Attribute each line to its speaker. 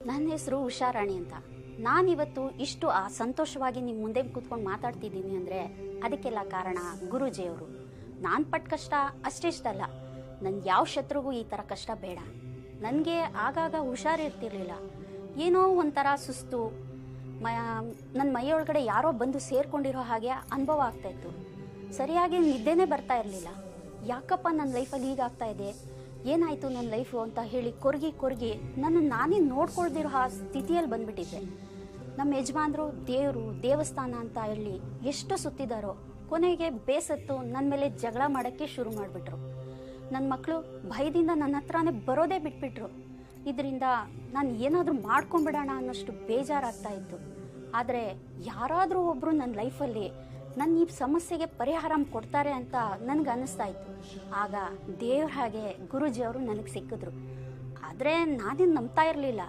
Speaker 1: ನನ್ನ ಹೆಸರು ಉಷಾರಾಣಿ ಅಂತ. ನಾನಿವತ್ತು ಇಷ್ಟು ಸಂತೋಷವಾಗಿ ನಿಮ್ಮ ಮುಂದೆ ಕೂತ್ಕೊಂಡು ಮಾತಾಡ್ತಿದ್ದೀನಿ ಅಂದರೆ ಅದಕ್ಕೆಲ್ಲ ಕಾರಣ ಗುರೂಜಿಯವರು. ನಾನು ಪಟ್ಟ ಕಷ್ಟ ಅಷ್ಟಿಷ್ಟಲ್ಲ, ನನಗೆ ಯಾವ ಶತ್ರುಗೂ ಈ ಥರ ಕಷ್ಟ ಬೇಡ. ನನಗೆ ಆಗಾಗ ಹುಷಾರಿರ್ತಿರ್ಲಿಲ್ಲ, ಏನೋ ಒಂಥರ ಸುಸ್ತು, ನನ್ನ ಮೈಯೊಳಗಡೆ ಯಾರೋ ಬಂದು ಸೇರ್ಕೊಂಡಿರೋ ಹಾಗೆ ಅನುಭವ ಆಗ್ತಾಯಿತ್ತು. ಸರಿಯಾಗಿ ನಿದ್ದೆನೇ ಬರ್ತಾ ಇರಲಿಲ್ಲ. ಯಾಕಪ್ಪ ನನ್ನ ಲೈಫಲ್ಲಿ ಹೀಗಾಗ್ತಾ ಇದೆ, ಏನಾಯಿತು ನನ್ನ ಲೈಫು ಅಂತ ಹೇಳಿ ಕೊರಗಿ ನನ್ನ ನಾನೇ ನೋಡ್ಕೊಳ್ದಿರೋ ಆ ಸ್ಥಿತಿಯಲ್ಲಿ ಬಂದ್ಬಿಟ್ಟಿದ್ದೆ. ನಮ್ಮ ಯಜಮಾನ್ರು ದೇವರು ದೇವಸ್ಥಾನ ಅಂತ ಹೇಳಿ ಎಷ್ಟು ಸುತ್ತಿದಾರೋ, ಕೊನೆಗೆ ಬೇಸತ್ತು ನನ್ನ ಮೇಲೆ ಜಗಳ ಮಾಡೋಕ್ಕೆ ಶುರು ಮಾಡಿಬಿಟ್ರು. ನನ್ನ ಮಕ್ಕಳು ಭಯದಿಂದ ನನ್ನ ಹತ್ರನೇ ಬರೋದೇ ಬಿಟ್ಬಿಟ್ರು. ಇದರಿಂದ ನಾನು ಏನಾದರೂ ಮಾಡ್ಕೊಂಡ್ಬಿಡೋಣ ಅನ್ನೋಷ್ಟು ಬೇಜಾರಾಗ್ತಾ ಇತ್ತು. ಆದರೆ ಯಾರಾದರೂ ಒಬ್ಬರು ನನ್ನ ಲೈಫಲ್ಲಿ ನನ್ನ ಈ ಸಮಸ್ಯೆಗೆ ಪರಿಹಾರ ಕೊಡ್ತಾರೆ ಅಂತ ನನಗೆ ಅನ್ನಿಸ್ತಾ ಇತ್ತು. ಆಗ ದೇವ್ರ ಹಾಗೆ ಗುರೂಜಿಯವರು ನನಗೆ ಸಿಕ್ಕಿದ್ರು. ಆದರೆ ನಾನೇನು ನಂಬ್ತಾ ಇರಲಿಲ್ಲ.